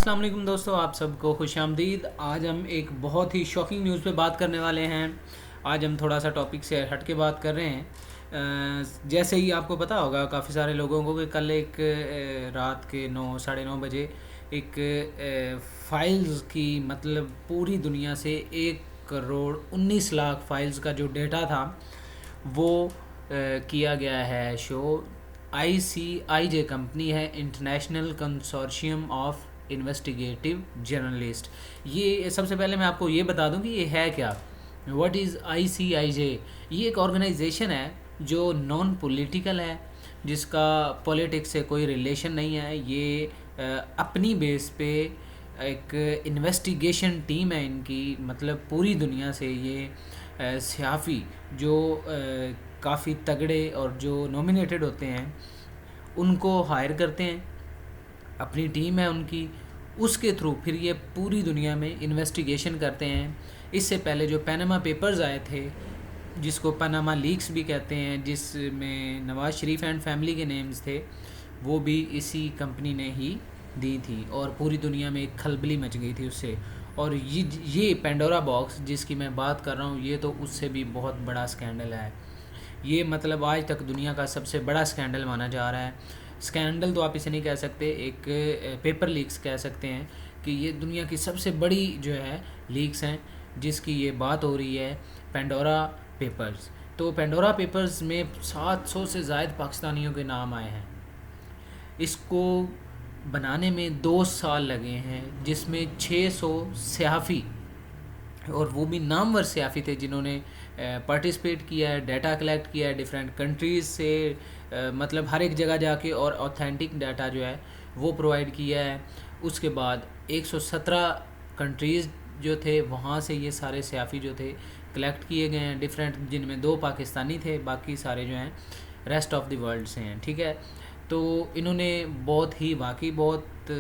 السلام علیکم دوستو، آپ سب کو خوش آمدید۔ آج ہم ایک بہت ہی شاکنگ نیوز پہ بات کرنے والے ہیں۔ آج ہم تھوڑا سا ٹاپک سے ہٹ کے بات کر رہے ہیں۔ جیسے ہی آپ کو پتہ ہوگا کافی سارے لوگوں کو کہ کل ایک رات کے 9 ساڑھے 9 بجے ایک فائلز کی مطلب پوری دنیا سے 1 کروڑ 19 لاکھ فائلز کا جو ڈیٹا تھا وہ کیا گیا ہے شو۔ ICIJ کمپنی ہے، international consortium of investigative journalist. یہ سب سے پہلے میں آپ کو یہ بتا دوں کہ یہ ہے کیا، واٹ از ICIJ۔ یہ ایک آرگنائزیشن ہے جو نان پولیٹیکل ہے، جس کا پولیٹکس سے کوئی ریلیشن نہیں ہے۔ یہ اپنی بیس پہ ایک انویسٹیگیشن ٹیم ہے ان کی، مطلب پوری دنیا سے یہ صحافی جو کافی تگڑے اور جو نومینیٹڈ ہوتے ہیں ان کو ہائر کرتے ہیں، اپنی ٹیم ہے ان کی، اس کے تھرو پھر یہ پوری دنیا میں انویسٹیگیشن کرتے ہیں۔ اس سے پہلے جو پیناما پیپرز آئے تھے، جس کو پاناما لیکس بھی کہتے ہیں، جس میں نواز شریف اینڈ فیملی کے نیمز تھے، وہ بھی اسی کمپنی نے ہی دی تھی اور پوری دنیا میں ایک کھلبلی مچ گئی تھی اس سے۔ اور یہ پینڈورا باکس جس کی میں بات کر رہا ہوں، یہ تو اس سے بھی بہت بڑا سکینڈل ہے۔ یہ مطلب آج تک دنیا کا سب سے بڑا سکینڈل مانا جا رہا ہے۔ سکینڈل تو آپ اسے نہیں کہہ سکتے، ایک پیپر لیکس کہہ سکتے ہیں کہ یہ دنیا کی سب سے بڑی جو ہے لیکس ہیں، جس کی یہ بات ہو رہی ہے پینڈورا پیپرز۔ تو پینڈورا پیپرز میں 700 سے زائد پاکستانیوں کے نام آئے ہیں۔ اس کو بنانے میں 2 سال لگے ہیں، جس میں 600 صحافی، اور وہ بھی نامور صحافی تھے جنہوں نے پارٹیسپیٹ کیا ہے، ڈیٹا کلیکٹ کیا ہے ڈیفرنٹ کنٹریز سے، مطلب ہر ایک جگہ جا کے اور اوتھینٹک ڈیٹا جو ہے وہ پرووائڈ کیا ہے۔ اس کے بعد 117 کنٹریز جو تھے وہاں سے یہ سارے صحافی جو تھے کلیکٹ کیے گئے ہیں ڈیفرنٹ، جن میں 2 پاکستانی تھے، باقی سارے جو ہیں ریسٹ آف دی ورلڈ سے ہیں، ٹھیک ہے۔ تو انہوں نے بہت ہی واقعی بہت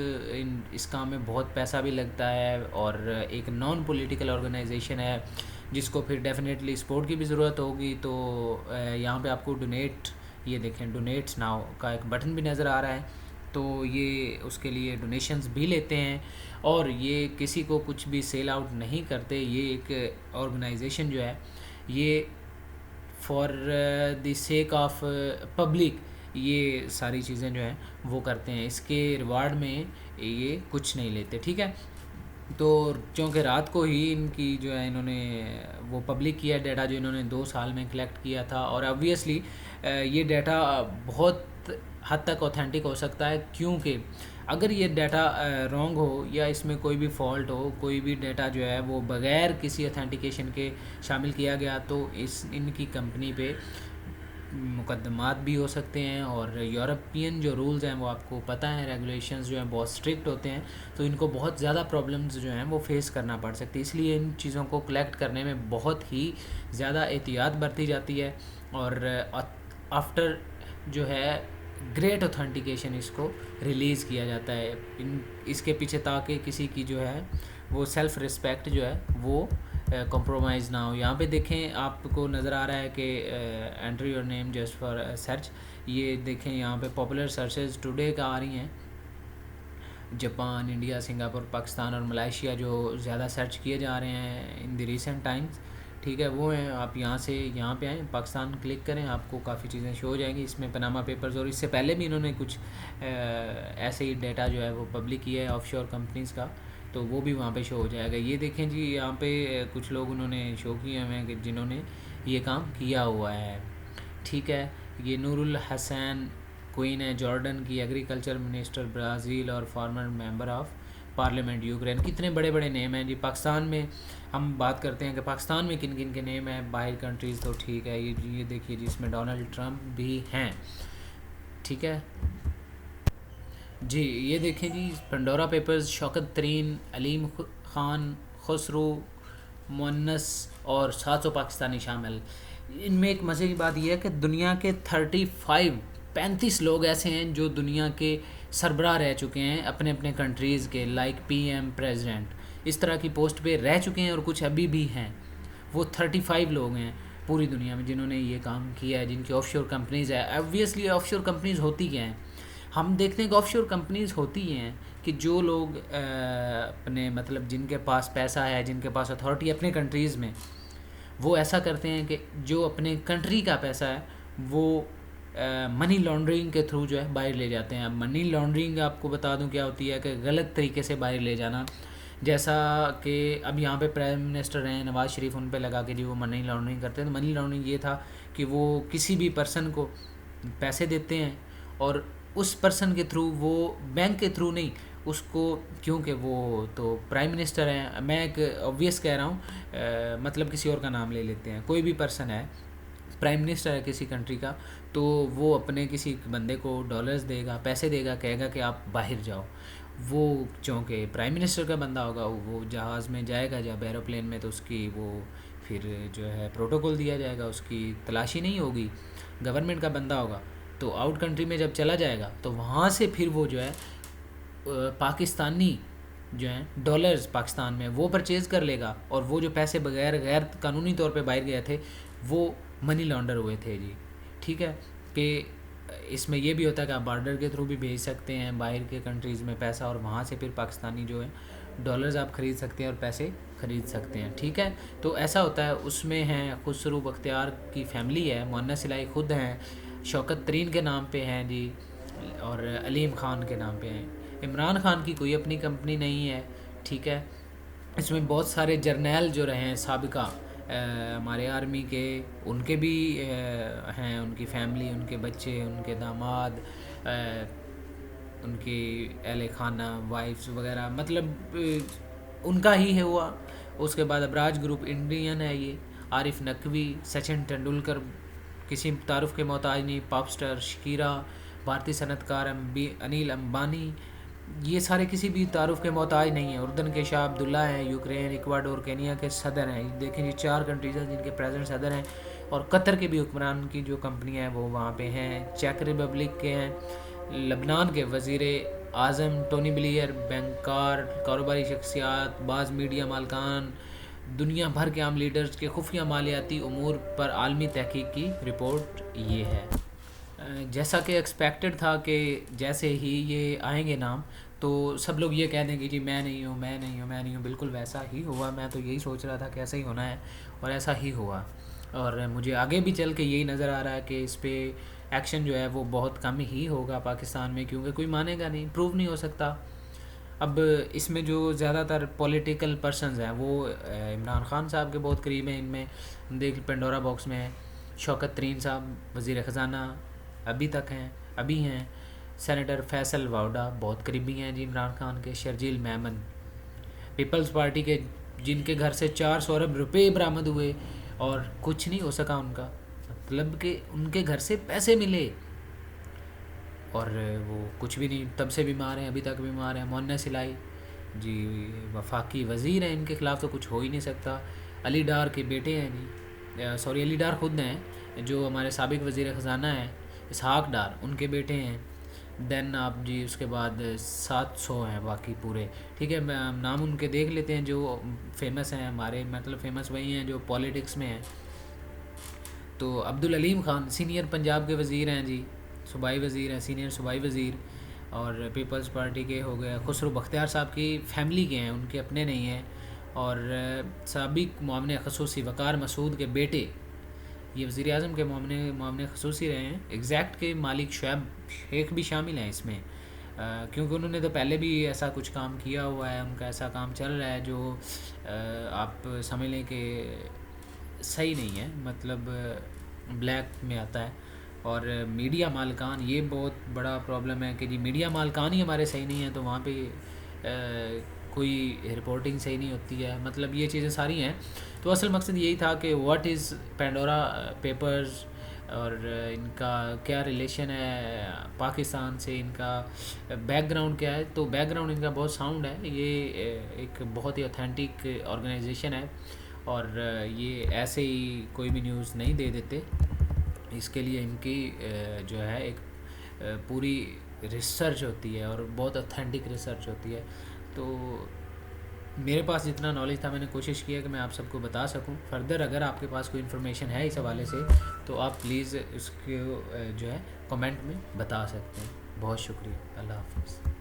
اس کام میں بہت پیسہ بھی لگتا ہے، اور ایک نان پولیٹیکل آرگنائزیشن ہے جس کو پھر ڈیفینیٹلی سپورٹ کی بھی ضرورت ہوگی۔ تو یہاں پہ آپ کو ڈونیٹ، یہ دیکھیں ڈونیٹس ناؤ کا ایک بٹن بھی نظر آ رہا ہے، تو یہ اس کے لیے ڈونیشنز بھی لیتے ہیں، اور یہ کسی کو کچھ بھی سیل آؤٹ نہیں کرتے۔ یہ ایک آرگنائزیشن جو ہے یہ for the sake of public یہ ساری چیزیں جو ہیں وہ کرتے ہیں، اس کے ریوارڈ میں یہ کچھ نہیں لیتے، ٹھیک ہے۔ تو چونکہ رات کو ہی ان کی جو ہے انہوں نے وہ پبلک کیا ڈیٹا جو انہوں نے 2 سال میں کلیکٹ کیا تھا، اور آبویسلی یہ ڈیٹا بہت حد تک اوتھینٹک ہو سکتا ہے، کیونکہ اگر یہ ڈیٹا رانگ ہو یا اس میں کوئی بھی فالٹ ہو، کوئی بھی ڈیٹا جو ہے وہ بغیر کسی اوتھینٹیکیشن کے شامل کیا گیا، تو ان کی کمپنی پہ مقدمات بھی ہو سکتے ہیں۔ اور یورپین جو رولز ہیں وہ آپ کو پتہ ہیں، ریگولیشنز جو ہیں بہت اسٹرکٹ ہوتے ہیں، تو ان کو بہت زیادہ پرابلمز جو ہیں وہ فیس کرنا پڑ سکتی ہے۔ اس لیے ان چیزوں کو کلیکٹ کرنے میں بہت ہی زیادہ احتیاط برتی جاتی ہے، اور آفٹر جو ہے گریٹ اوتھینٹیکیشن اس کو ریلیز کیا جاتا ہے اس کے پیچھے، تاکہ کسی کی جو ہے وہ سیلف رسپیکٹ جو ہے وہ کمپرومائز نہ ہو۔ یہاں پہ دیکھیں آپ کو نظر آ رہا ہے کہ entry your name just for search, یہ دیکھیں یہاں پہ پاپولر سرچز ٹوڈے کا آ رہی ہیں، جاپان، انڈیا، سنگاپور، پاکستان اور ملائیشیا جو زیادہ سرچ کیے جا رہے ہیں ان دی ریسنٹ ٹائمز، ٹھیک ہے، وہ ہیں۔ آپ یہاں پہ آئیں، پاکستان کلک کریں، آپ کو کافی چیزیں شو ہو جائیں گی۔ اس میں پاناما پیپرز، اور اس سے پہلے بھی انہوں نے کچھ ایسے ہی ڈیٹا جو ہے وہ پبلک کیا ہے آف شور کمپنیز کا، تو وہ بھی وہاں پہ شو ہو جائے گا۔ یہ دیکھیں جی، یہاں پہ کچھ لوگ انہوں نے شو کیے ہوئے ہیں کہ جنہوں نے یہ کام کیا ہوا ہے، ٹھیک ہے۔ یہ نور الحسین کوئین ہے، جارڈن کی ایگریکلچر منسٹر، برازیل، اور former member of parliament Ukraine. کتنے بڑے بڑے نیم ہیں جی۔ پاکستان میں ہم بات کرتے ہیں کہ پاکستان میں کن کن کے نیم ہیں، باہر کنٹریز تو ٹھیک ہے، یہ دیکھیے جی، اس میں ڈونلڈ ٹرمپ بھی ہیں، ٹھیک ہے جی۔ یہ دیکھیں جی، پنڈورا پیپرز، شوکت ترین، علیم خان، خسرو مونس اور 700 پاکستانی شامل۔ ان میں ایک مزے کی بات یہ ہے کہ دنیا کے 35 لوگ ایسے ہیں جو دنیا کے سربراہ رہ چکے ہیں اپنے اپنے کنٹریز کے، لائک PM، پریزیڈنٹ، اس طرح کی پوسٹ پہ رہ چکے ہیں، اور کچھ ابھی بھی ہیں۔ وہ 35 لوگ ہیں پوری دنیا میں جنہوں نے یہ کام کیا ہے، جن کی آف شور کمپنیز ہے۔ ایبویسلی آف شور کمپنیز ہوتی کیا ہیں، ہم دیکھتے ہیں کہ آف شور کمپنیز ہوتی ہیں کہ جو لوگ اپنے مطلب جن کے پاس پیسہ ہے، جن کے پاس اتھارٹی اپنے کنٹریز میں، وہ ایسا کرتے ہیں کہ جو اپنے کنٹری کا پیسہ ہے وہ منی لانڈرنگ کے تھرو جو ہے باہر لے جاتے ہیں. اب منی لانڈرنگ آپ کو بتا دوں کیا ہوتی ہے، کہ غلط طریقے سے باہر لے جانا. جیسا کہ اب یہاں پہ پرائم منسٹر ہیں نواز شریف، ان پہ لگا کہ جی وہ منی لانڈرنگ کرتے ہیں. تو منی لانڈرنگ یہ تھا کہ وہ کسی بھی پرسن کو پیسے دیتے ہیں اور اس پرسن کے تھرو، وہ بینک کے تھرو نہیں، اس کو، کیونکہ وہ تو پرائم منسٹر ہیں، میں ایک اوبویس کہہ رہا ہوں، مطلب کسی اور کا نام لے لیتے ہیں، کوئی بھی پرسن ہے، پرائم منسٹر ہے کسی کنٹری کا، تو وہ اپنے کسی بندے کو ڈالرز دے گا، پیسے دے گا، کہے گا کہ آپ باہر جاؤ. وہ چونکہ پرائم منسٹر کا بندہ ہوگا، وہ جہاز میں جائے گا جب ایروپلین میں، تو اس کی وہ پھر جو ہے پروٹوکول دیا جائے گا، اس کی تلاشی نہیں ہوگی، گورنمنٹ کا بندہ ہوگا. تو آؤٹ کنٹری میں جب چلا جائے گا تو وہاں سے پھر وہ جو ہے پاکستانی جو ہیں ڈالرز پاکستان میں وہ پرچیز کر لے گا، اور وہ جو پیسے بغیر غیر قانونی طور پہ باہر گئے تھے وہ منی لانڈر ہوئے تھے جی. ٹھیک ہے، کہ اس میں یہ بھی ہوتا ہے کہ آپ بارڈر کے تھرو بھی بھیج سکتے ہیں باہر کے کنٹریز میں پیسہ، اور وہاں سے پھر پاکستانی جو ہے ڈالرز آپ خرید سکتے ہیں اور پیسے خرید سکتے ہیں. ٹھیک ہے، تو ایسا ہوتا ہے. اس میں ہیں خسرو بختیار کی فیملی ہے، مؤنث الہی خود ہیں، شوکت ترین کے نام پہ ہیں جی، اور علیم خان کے نام پہ ہیں. عمران خان کی کوئی اپنی کمپنی نہیں ہے. ٹھیک ہے، اس میں بہت سارے جرنیل جو رہے ہیں سابقہ ہمارے آرمی کے، ان کے بھی ہیں، ان کی فیملی، ان کے بچے، ان کے داماد، ان کی اہل خانہ، وائفز وغیرہ، مطلب ان کا ہی ہے ہوا. اس کے بعد ابراج گروپ انڈین ہے، یہ عارف نقوی، سچن ٹنڈولکر کسی تعارف کے محتاج نہیں، پاپ سٹار شکیرا، بھارتی صنعت کار انیل امبانی، یہ سارے کسی بھی تعارف کے محتاج نہیں ہیں. اردن کے شاہ عبداللہ ہیں، یوکرین، ایکواڈور، کینیا کے صدر ہیں. دیکھیں جی 4 کنٹریز ہیں جن کے پریزنٹ صدر ہیں، اور قطر کے بھی حکمران کی جو کمپنیاں ہیں وہ وہاں پہ ہیں. چیک ریپبلک کے ہیں، لبنان کے وزیر اعظم ٹونی بلیئر، بینکار، کاروباری شخصیات، بعض میڈیا مالکان، دنیا بھر کے عام لیڈرز کے خفیہ مالیاتی امور پر عالمی تحقیق کی رپورٹ یہ ہے. جیسا کہ ایکسپیکٹڈ تھا کہ جیسے ہی یہ آئیں گے نام تو سب لوگ یہ کہہ دیں گے جی میں نہیں ہوں، میں نہیں ہوں، میں نہیں ہوں. بالکل ویسا ہی ہوا. میں تو یہی سوچ رہا تھا کہ ایسا ہی ہونا ہے، اور ایسا ہی ہوا. اور مجھے آگے بھی چل کے یہی نظر آ رہا ہے کہ اس پہ ایکشن جو ہے وہ بہت کم ہی ہوگا پاکستان میں، کیونکہ کوئی مانے گا نہیں، پروو نہیں ہو سکتا. اب اس میں جو زیادہ تر پولیٹیکل پرسنز ہیں وہ عمران خان صاحب کے بہت قریب ہیں. ان میں دیکھ پنڈورا باکس میں ہیں، شوکت ترین صاحب وزیر خزانہ ابھی تک ہیں، ابھی ہیں. سینیٹر فیصل واوڈا بہت قریبی ہیں جی عمران خان کے. شرجیل میمن پیپلز پارٹی کے، جن کے گھر سے 400 ارب روپے برآمد ہوئے اور کچھ نہیں ہو سکا ان کا، مطلب کہ ان کے گھر سے پیسے ملے اور وہ کچھ بھی نہیں، تب سے بیمار ہیں، ابھی تک بیمار ہیں. مؤنث الہی جی وفاقی وزیر ہیں، ان کے خلاف تو کچھ ہو ہی نہیں سکتا. علی ڈار کے بیٹے ہیں جی، سوری علی ڈار خود ہیں جو ہمارے سابق وزیر خزانہ ہیں، اسحاق ڈار ان کے بیٹے ہیں. دین آپ جی اس کے بعد 700 ہیں باقی پورے. ٹھیک ہے، نام ان کے دیکھ لیتے ہیں جو فیمس ہیں ہمارے، مطلب فیمس وہی ہیں جو پولیٹکس میں ہیں. تو عبدالعلیم خان سینئر پنجاب کے وزیر ہیں جی، صوبائی وزیر ہیں، سینئر صوبائی وزیر. اور پیپلز پارٹی کے ہو گئے. خسرو بختیار صاحب کی فیملی کے ہیں، ان کے اپنے نہیں ہیں. اور سابق معاون خصوصی وقار مسعود کے بیٹے، یہ وزیر اعظم کے معاون خصوصی رہے ہیں. ایگزیکٹ کے مالک شعیب شیخ بھی شامل ہیں اس میں، کیونکہ انہوں نے تو پہلے بھی ایسا کچھ کام کیا ہوا ہے، ان کا ایسا کام چل رہا ہے جو آپ سمجھ لیں کہ صحیح نہیں ہے، مطلب بلیک میں آتا ہے. اور میڈیا مالکان، یہ بہت بڑا پرابلم ہے کہ جی میڈیا مالکان ہی ہمارے صحیح نہیں ہیں، تو وہاں پہ کوئی رپورٹنگ صحیح نہیں ہوتی ہے. مطلب یہ چیزیں ساری ہیں. تو اصل مقصد یہی تھا کہ واٹ از پینڈورا پیپرز، اور ان کا کیا ریلیشن ہے پاکستان سے، ان کا بیک گراؤنڈ کیا ہے. تو بیک گراؤنڈ ان کا بہت ساؤنڈ ہے. یہ ایک بہت ہی اوتھینٹک آرگنائزیشن ہے، اور یہ ایسے ہی کوئی بھی نیوز نہیں دے دیتے. اس کے لیے ان کی جو ہے ایک پوری ریسرچ ہوتی ہے، اور بہت اوتھینٹک ریسرچ ہوتی ہے. تو میرے پاس جتنا نالج تھا میں نے کوشش کیا کہ میں آپ سب کو بتا سکوں. فردر اگر آپ کے پاس کوئی انفارمیشن ہے اس حوالے سے تو آپ پلیز اس کو جو ہے کمنٹ میں بتا سکتے ہیں. بہت شکریہ. اللہ حافظ.